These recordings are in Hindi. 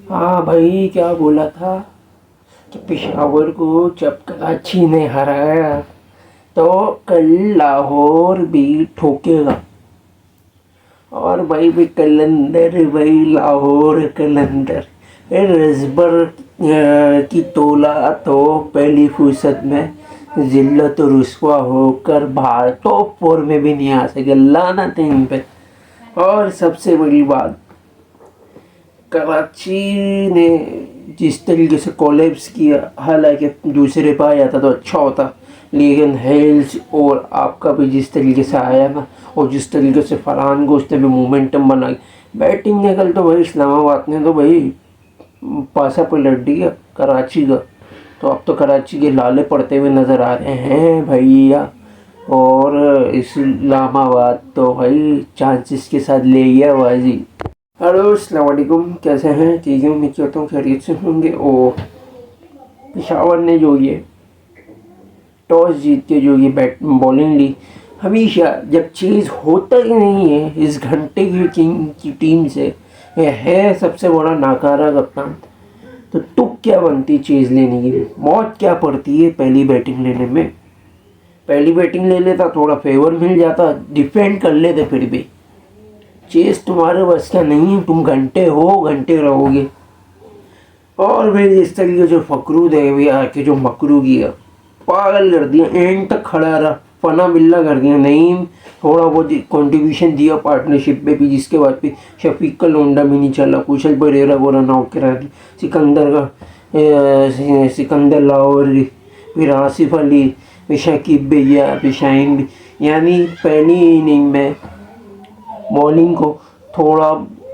हाँ भाई, क्या बोला था कि पेशावर को जब कराची ने हराया तो कल लाहौर भी ठोकेगा। और भाई भी कलंदर, भाई लाहौर कलंदर। रजबर की तोला तो पहली फुर्सत में जिल्लत और रुस्वा होकर बाहर टॉप फोर में भी नहीं आ सके, लानत है इन पे। और सबसे बड़ी बात, कराची ने जिस तरीके से कोलैप्स किया, हालांकि दूसरे पे आ जाता तो अच्छा होता, लेकिन हेल्स और आपका भी जिस तरीके से आया ना, और जिस तरीके से फरहान को उसने भी मोमेंटम बना, बैटिंग ने कल तो भाई इस्लामाबाद ने तो भाई पासा पलट दिया कराची का। तो अब तो कराची के लाले पड़ते हुए नज़र आ रहे हैं भैया। और इस्लामाबाद तो भाई चांसेस के साथ ले गया बाजी। हेलो अस्सलाम वालेकुम, कैसे हैं? ठीक है, उम्मीद करता हूँ खैरियत से होंगे। और पेशावर ने जो ये टॉस जीत के जो ये बैट बॉलिंग ली, हमेशा जब चीज़ होता ही नहीं है इस घंटे की किंग की टीम से, यह है सबसे बड़ा नाकारा कप्तान। तो तुक क्या बनती चीज़ लेने की, मौत क्या पड़ती है पहली बैटिंग लेने में। पहली बैटिंग ले लेता, थोड़ा फेवर मिल जाता, डिफेंड कर लेते, फिर भी चेस तुम्हारे बस का नहीं है, तुम घंटे हो घंटे रहोगे। और फिर इस तरीके जो फकरू दे भी आके जो मकरू किया, पागल कर दिया, एंड तक खड़ा रहा, फना बिल्ला कर दिया। नहीं, थोड़ा बहुत कंट्रीब्यूशन दिया पार्टनरशिप में भी, जिसके बाद भी शफीक का लोंडा भी नहीं चला, कुशल परेरा को रन आउट करा दिया, सिकंदर लाहौरी, फिर आसिफ अली, फिर शकीब भैया, फिर शाहीन भी। यानी पहली इनिंग में बॉलिंग को थोड़ा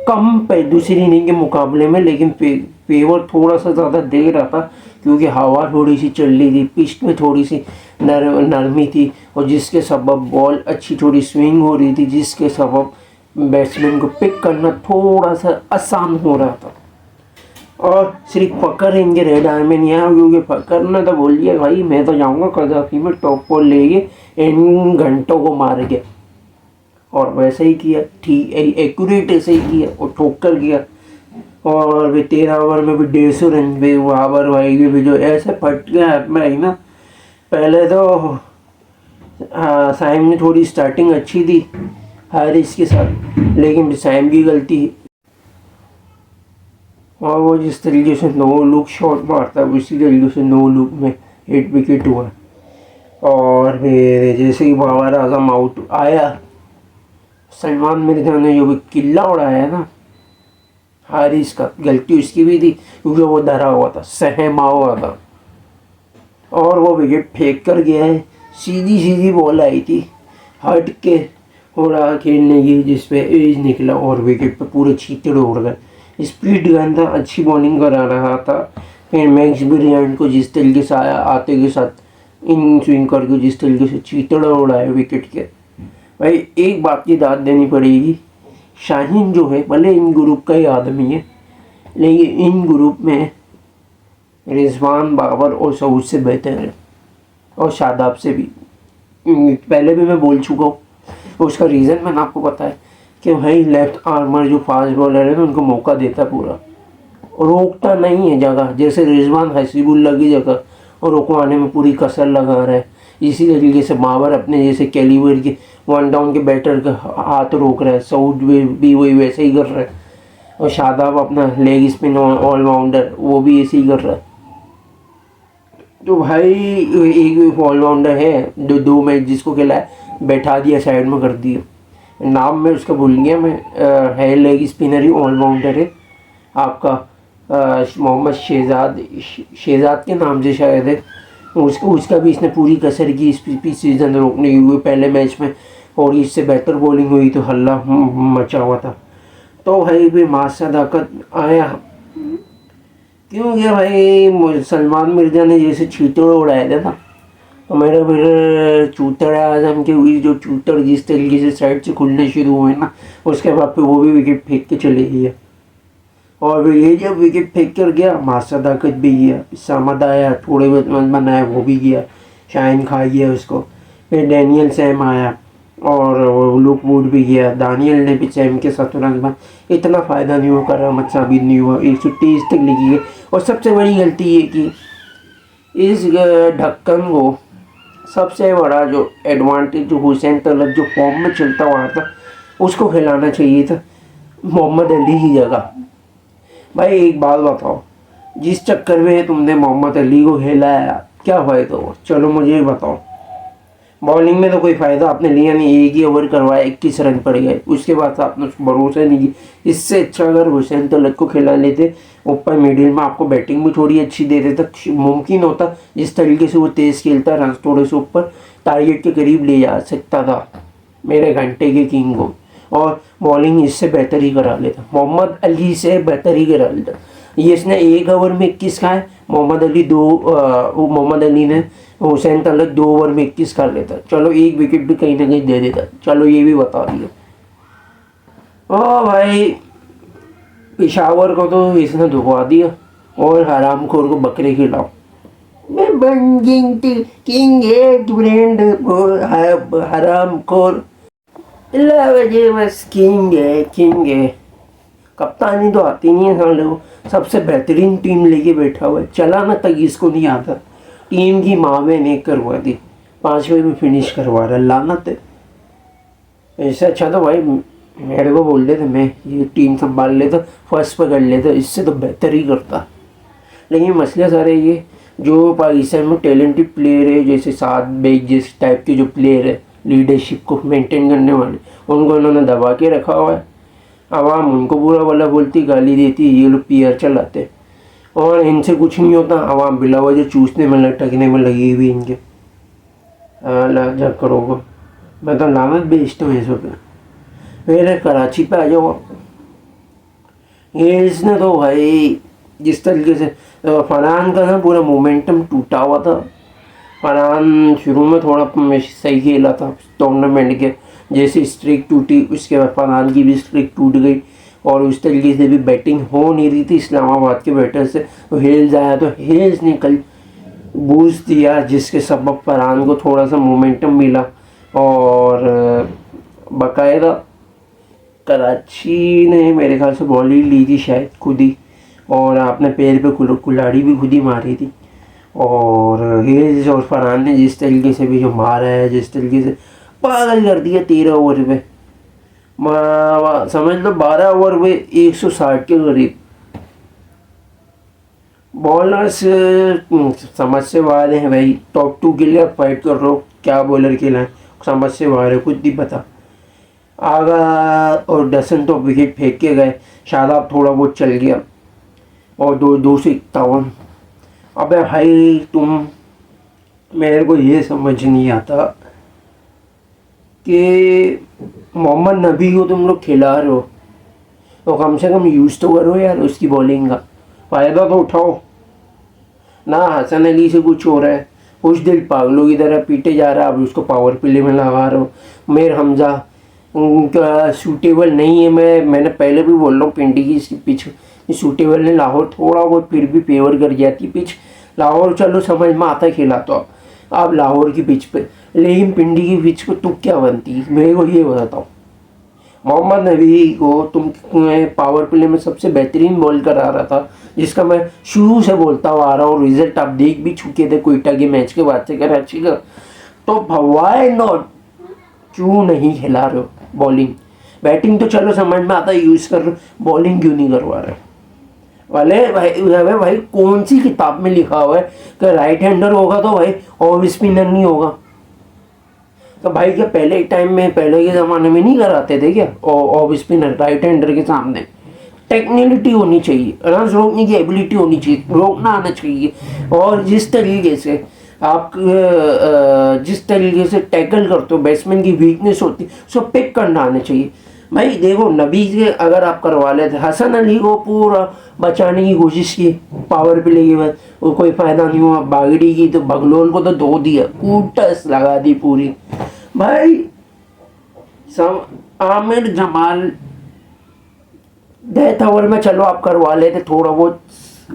कम पे दूसरी इनिंग के मुकाबले में, लेकिन फेवर थोड़ा सा ज़्यादा दे रहा था, क्योंकि हवा थोड़ी सी चल रही थी, पिच में थोड़ी सी नरमी थी, और जिसके सबब बॉल अच्छी थोड़ी स्विंग हो रही थी, जिसके सबब बैट्समैन को पिक करना थोड़ा सा आसान हो रहा था। और सिर्फ फकर इनके रेड आर्मी नहीं आया, क्योंकि फकर ने तो बोल दिया भाई मैं तो जाऊँगा कजाफी में टॉप पर लेके इन घंटों को मार के। और वैसे ही किया, ठीक एक्यूरेट ऐसे ही किया और ठोक कर किया। और भी 13 ओवर में भी 150 रन भी बाबर भाई की भी जो ऐसे फट गया हाथ में आई ना। पहले तो साइम ने थोड़ी स्टार्टिंग अच्छी थी हारिस के साथ, लेकिन साइम की गलती। और वो जिस तरीके से नो लुक शॉट मारता है, उसी तरीके से नो लुक में 8 विकेट हुआ। और फिर जैसे ही बाबर आजम आउट आया, सलमान मिर्जा ने जो भी किल्ला उड़ाया ना, हारिस का, गलती उसकी भी थी क्योंकि वो डरा हुआ था, सहमा हुआ था। और वो विकेट फेंक कर गया है, सीधी सीधी बॉल आई थी हट के हो रहा खेलने की, जिसपे एज निकला और विकेट पे पूरे चीतड़ उड़ गए। स्पीड गन था, अच्छी बॉलिंग करा रहा था। फिर मैक्स ब्रिलियंट को जिस तरीके से आया, आते के साथ इन स्विंग करके जिस तरीके से चीतड़ उड़ाए विकेट के, भाई एक बात की दाद देनी पड़ेगी, शाहीन जो है भले इन ग्रुप का ही आदमी है, लेकिन इन ग्रुप में रिजवान, बाबर और सऊद से बेहतर है, और शादाब से भी। पहले भी मैं बोल चुका हूँ, उसका रीज़न मैंने आपको बताया कि भाई लेफ्ट आर्मर जो फास्ट बॉलर है ना, उनको मौका देता पूरा, रोकता नहीं है जगह, जैसे रिजवान हसीबुल्ला की जगह और रोकवाने में पूरी कसर लगा रहा है। इसी तरीके से बाबर अपने जैसे कैलिबर के वन डाउन के बैटर का हाथ रोक रहा है, सऊद भी वही वैसे ही कर रहा है, और शादाब अपना लेग स्पिन ऑलराउंडर वो भी ऐसे ही कर रहा है। तो भाई एक ऑलराउंडर है जो 2 मैच जिसको खिलाया, बैठा दिया साइड में कर दिया, नाम में उसका भूल गया मैं, है लेग स्पिनर ही ऑलराउंडर है आपका, मोहम्मद शहजाद के नाम से शायद है। उसका भी इसने पूरी कसर की इस सीज़न रोकने की हुई पहले मैच में, और इससे बेहतर बॉलिंग हुई तो हल्ला मचा हुआ था। तो भाई भी मास सदाकत आया, क्योंकि भाई सलमान मिर्जा ने जैसे चीतड़ उड़ाए थे ना, तो मेरे फिर चूतड़ आजम के हुई जो चूतड़ जिस तरीके से साइड से खुलने शुरू हुए ना, उसके बाद फिर वो भी विकेट फेंक के चले गए। और फिर ये जब विकेट फेंक कर गया, मास सदाकत भी गया, सामद आया, थोड़े बहुत बनाया वो भी गया, शाइन खा गया उसको। फिर डैनियल सैम आया, और वो लुक वुड भी गया, दानियल ने भी चैम के साथ रन बना, इतना फ़ायदा नहीं हुआ, करामत साबित नहीं हुआ, 123 तक लिखी गई। और सबसे बड़ी गलती ये कि इस ढक्कन को सबसे बड़ा जो एडवांटेज जो हुसैन तलत जो फॉर्म में चलता हुआ था उसको खिलाना चाहिए था मोहम्मद अली की जगह। भाई एक बात बताओ, जिस चक्कर में तुमने मोहम्मद अली को हिलाया क्या फ़ायदा हुआ? चलो मुझे ये बताओ। बॉलिंग में तो कोई फ़ायदा आपने लिया नहीं, एक ही ओवर करवाया, 21 रन पड़ गए, उसके बाद आपने भरोसा नहीं किया। इससे अच्छा अगर हुसैन तलत को खिला लेते, ऊपर मिडिल में आपको बैटिंग भी थोड़ी अच्छी दे देता, मुमकिन होता जिस तरीके से वो तेज़ खेलता, रन थोड़े से ऊपर टारगेट के करीब ले जा सकता था मेरे घंटे के किंग को, और बॉलिंग इससे बेहतर ही करा लेता, मोहम्मद अली से बेहतर ही करा लेता। ये इसने एक ओवर में 21 का है, मोहम्मद अली ने हुसैन तलत 2 ओवर में 21 कर लेता, चलो एक विकेट भी कहीं ना कहीं दे देता, चलो ये भी बता दिया। ओ भाई पेशावर को तो इसने धुआ दिया, और हरामखोर को बकरे खिलाओ। मैं बंजिंग किंग एट ब्रेंड हरामखोर, इल्ला वजह बस किंग है। कप्तानी तो आती नहीं है साले को, सबसे बेहतरीन टीम लेके बैठा हुआ है, चलाना तक इसको नहीं आता, टीम की माँ में ने करवा दी, 5वें में फिनिश करवा रहा, लानत है। ऐसे अच्छा तो भाई मेरे को बोल देते, मैं ये टीम संभाल लेता, फर्स्ट पर कर लेता, इससे तो बेहतर ही करता। लेकिन मसले सारे ये जो पाकिस्तान में टैलेंटेड प्लेयर है, जैसे साद बेग जिस टाइप के जो प्लेयर है लीडरशिप को मेंटेन करने वाले, उनको उन्होंने दबा के रखा हुआ है। आवाम उनको बुरा भला बोलती, गाली देती, ये लोग पीआर चलाते, और इनसे कुछ नहीं होता, आवाम बिला वजह चूसने में लटकने में लगी हुई इनके। जा करोगे, मैं तो लानत बेचता हूँ ऐसों पे। मेरे कराची पे आ जाओ। ये इसने तो भाई जिस तरीके से फरहान का ना पूरा मोमेंटम टूटा हुआ था। फरहान शुरू में थोड़ा सही खेला था टूर्नामेंट के, जैसे स्ट्रिक टूटी उसके बाद फरहान की भी स्ट्रिक टूट गई, और उस तरीके से भी बैटिंग हो नहीं रही थी इस्लामाबाद के बैटर से। तो हेल्स आया तो हेल्स ने कल बूस्ट दिया, जिसके सबब फरहान को थोड़ा सा मोमेंटम मिला, और बाकायदा कराची ने मेरे ख्याल से बॉल ही ली थी शायद खुद ही, और आपने पैर पे कुल्हाड़ी भी खुद ही मारी थी। और हेल्स और फरहान ने जिस तरीके से भी जो मारा है, जिस तरीके से पागल कर दिया 13 ओवर में, समझ लो 12 ओवर में 160 के करीब। बॉलर्स समझ से बाहर हैं भाई, टॉप 2 के लिए आप फाइट कर रहे हो, क्या बॉलर खेला समझ से बाहर है, खुद ही पता। आगा और डसन तो विकेट फेंक के गए, शादाब थोड़ा बहुत चल गया, और 251। अबे भाई तुम, मेरे को ये समझ नहीं आता कि मोहम्मद नबी को तुम लोग खिला रहे हो, तो कम से कम यूज़ तो करो यार उसकी बॉलिंग का, फ़ायदा तो उठाओ ना। हसन अली से कुछ हो रहा है, कुछ दिल पागलों की तरह पीटे जा रहा है, अब उसको पावर प्ले में लगा रहे हो। मेर हमजा उनका सूटेबल नहीं है, मैंने पहले भी बोल रहा हूँ, पिंडी की इसकी पिच सूटेबल नहीं, लाहौर थोड़ा बहुत फिर भी फेवर कर जाती पिच, लाहौर चलो समझ में आता खेला तो अब लाहौर की पिच पे, लेकिन पिंडी की पिच को तुम क्या बनती मेरे को ये बताओ। मोहम्मद नबी को तुम पावर प्ले में सबसे बेहतरीन बॉल करा रहा था, जिसका मैं शुरू से बोलता हुआ आ रहा हूँ, रिजल्ट आप देख भी चुके थे कोयटा के मैच के बाद से कराची का, तो व्हाई नॉट, क्यों नहीं खिला रहे हो बॉलिंग? बैटिंग तो चलो समझ में आता है यूज़ कर रहे हो, बॉलिंग क्यों नहीं करवा रहे वाले भाई कौन सी किताब में लिखा हुआ है कि राइट हैंडर होगा तो भाई ऑफ स्पिनर नहीं होगा? तो भाई क्या पहले टाइम में, पहले के ज़माने में नहीं कराते थे क्या ऑफ स्पिनर राइट हैंडर के सामने? टेक्निलिटी होनी चाहिए, रन रोकने की एबिलिटी होनी चाहिए, रोकना आना चाहिए, और जिस तरीके से आप जिस तरीके से टैकल करते हो, बैट्समैन की वीकनेस होती सो पिक करना आना चाहिए। भाई देखो नबी से अगर आप करवा लेते, हसन अली को पूरा बचाने की कोशिश की पावर प्ले के बाद, वो कोई फ़ायदा नहीं हुआ, बागड़ी की तो बगलोल को तो धो दिया, कूटस लगा दी पूरी। भाई आमिर जमाल डेथ ओवर में चलो आप करवा लेते थोड़ा बहुत,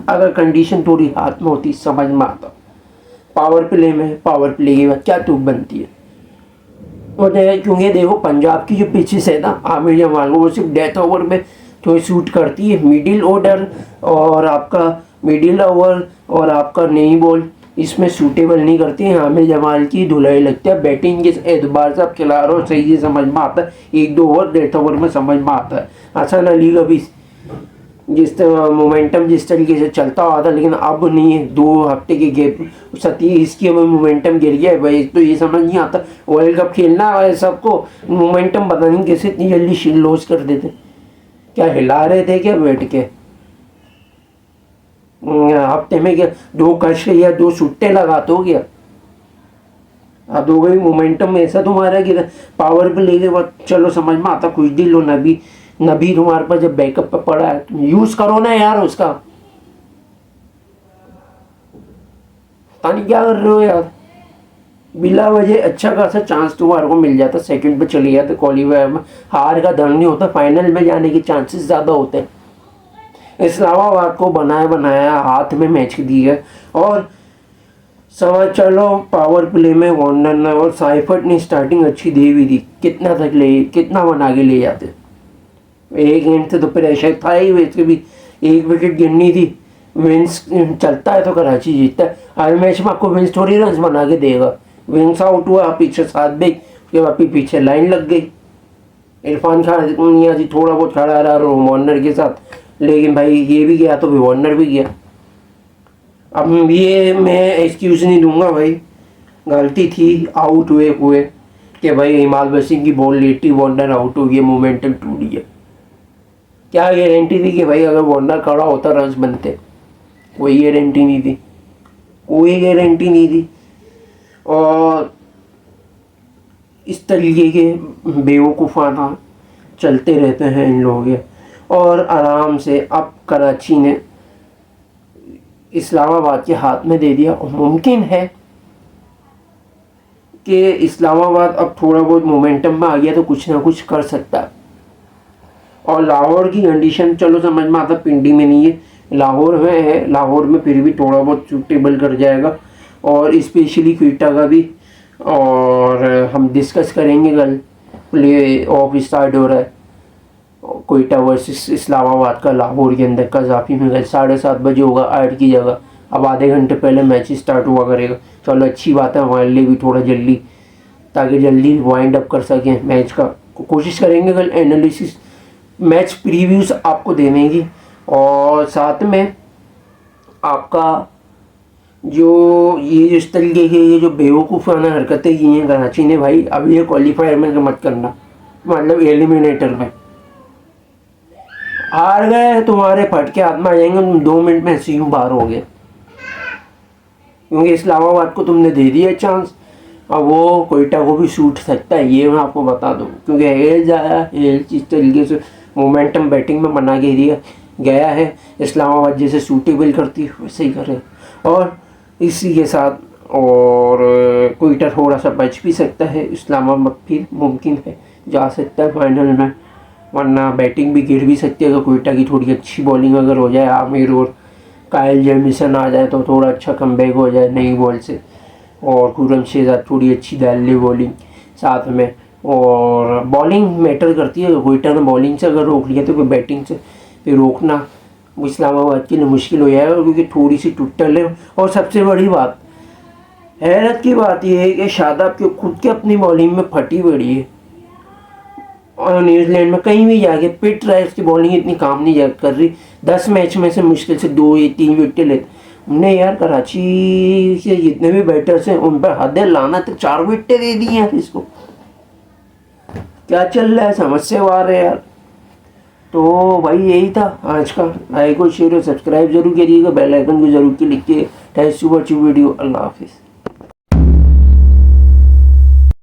अगर कंडीशन थोड़ी हाथ में होती समझ में आता। पावर प्ले में, पावर प्ले के बाद क्या टूक बनती है? और क्योंकि देखो पंजाब की जो पिचेस है ना, आमिर जमाल वो सिर्फ डेथ ओवर में तो सूट करती है। मिडिल ऑर्डर और आपका मिडिल ओवर और आपका नई बॉल इसमें सूटेबल नहीं करती है। आमिर जमाल की धुलाई लगती है। बैटिंग के एतबार से आप खिला रहे हो सही से समझ में आता है, 1-2 ओवर डेथ ओवर में समझ में आता है। हसन अली का भी जिस मोमेंटम जिस तरीके से चलता हुआ था, लेकिन अब नहीं है। 2 हफ्ते के गैप इसकी अब मोमेंटम गिर गया है भाई। तो ये समझ नहीं आता, वर्ल्ड कप खेलना है सबको, मोमेंटम पता नहीं कैसे इतनी जल्दी लॉस कर देते। क्या हिला रहे थे क्या बैठ के? हफ्ते में क्या 2 कश या 2 सुट्टे लगाते हो क्या? अब हो गई मोमेंटम ऐसा तुम्हारा कि पावर पे लेके बाद चलो समझ में आता, कुछ दिन लो। नबी तुम्हारे पास जब बैकअप पे पड़ा है तुम यूज करो ना यार उसका। पता नहीं क्या कर रहे हो यार, बिला वजह अच्छा खासा चांस तुम्हारे को मिल जाता, सेकंड पे चले जाते क्वालीफायर में। हार का डर नहीं होता, फाइनल में जाने के चांसेस ज़्यादा होते हैं। इस्लामाबाद को बनाया बनाया हाथ में मैच दिया और समझ चलो पावर प्ले में वार्नर ने और साइफर्ट ने स्टार्टिंग अच्छी दे भी दी। कितना बना के ले जाते। एक एंड से तो प्रेशर था ही, वैसे भी 1 विकेट गिरनी थी। विंस चलता है तो कराची जीतता है। हर मैच में आपको विंस थोड़ी रन बना के देगा। विंस आउट हुआ, पीछे 7 बैग, उसके बाद पीछे लाइन लग गई। इरफान खान नियाजी थोड़ा बहुत खड़ा रहा वार्नर के साथ, लेकिन भाई ये भी गया तो भी वार्नर भी गया। अब ये मैं एक्सक्यूज़ नहीं दूंगा भाई, गलती थी आउट हुए कि भाई हिमाल वसीम की बॉल लेटी, वार्नर आउट हो गया, मोमेंटम टूट गया। क्या गारंटी थी कि भाई अगर वार्नर खड़ा होता रन्स बनते? कोई गारंटी नहीं थी, कोई गारंटी नहीं थी। और इस तरीके के बेवकूफ़ाना चलते रहते हैं इन लोगों के। और आराम से अब कराची ने इस्लामाबाद के हाथ में दे दिया। और मुमकिन है कि इस्लामाबाद अब थोड़ा बहुत मोमेंटम में आ गया तो कुछ ना कुछ कर सकता है। और लाहौर की कंडीशन चलो समझ में आता, पिंडी में नहीं है, लाहौर में है। लाहौर में फिर भी थोड़ा बहुत सूटेबल कर जाएगा। और स्पेशली क्विटा का भी, और हम डिस्कस करेंगे कल। प्ले ऑफ स्टार्ट हो रहा है क्विटा वर्सेस इस्लामाबाद का लाहौर के अंदर कज़ाफी में। कल 7:30 बजे होगा 8 की जगह। अब आधे घंटे पहले मैच स्टार्ट हुआ करेगा। चलो अच्छी बात है हमारे लिए भी थोड़ा जल्दी, ताकि जल्दी वाइंड अप कर सकें मैच का। कोशिश करेंगे कल एनालिसिस मैच प्रीव्यूज आपको देने की। और साथ में आपका जो ये इस तरीके के ये जो बेवकूफ़ाना हरकतें की हैं कराची ने भाई, अब ये क्वालिफायर में मत करना, मतलब एलिमिनेटर में। हार गए तुम्हारे फटके हाथ में आ जाएंगे, तुम 2 मिनट में ऐसे यूँ बाहर हो गए, क्योंकि इस्लामाबाद को तुमने दे दिया चांस। अब वो कोयटा को भी सूट सकता है, ये मैं आपको बता दूँ। क्योंकि हेल्स इस तरीके से मोमेंटम बैटिंग में बना के दिया गया है। इस्लामाबाद जैसे सूटेबल करती है वैसे ही करे। और इसी के साथ और कोयटा थोड़ा सा बच भी सकता है, इस्लामाबाद फिर मुमकिन है जा सकता है फाइनल में। वरना बैटिंग भी गिर भी सकती है अगर कोयटा की थोड़ी अच्छी बॉलिंग अगर हो जाए, आमिर और कायल जेमिसन आ जाए तो थोड़ा अच्छा कमबैक हो जाए नई बॉल से। और खुरम शेहजाद थोड़ी अच्छी डाल ली बॉलिंग साथ में। और बॉलिंग मैटर करती है, कोयटा ने बॉलिंग से अगर रोक लिया तो फिर बैटिंग से फिर रोकना इस्लामाबाद के लिए मुश्किल हो जाएगा, क्योंकि थोड़ी सी टुट्टल है। और सबसे बड़ी बात, हैरत की बात यह है कि शादाब के खुद के अपनी बॉलिंग में फटी पड़ी है। और न्यूजीलैंड में कहीं भी जाके पिट रहा है, उसकी बॉलिंग इतनी काम नहीं कर रही। 10 मैच में से मुश्किल से 2 या 3 विकेट लेते हमने यार। कराची के जितने भी बैटर्स हैं उन पर हद लाना, तो 4 विकेटें दे दी हैं इसको। क्या चल रहा है, समझ से बाहर है यार। तो भाई यही था आज का। लाइक और शेयर और सब्सक्राइब जरूर करिएगा, बेल आइकन को जरूर क्लिक कीजिए। Thanks for watching video. अल्लाह हाफिज़।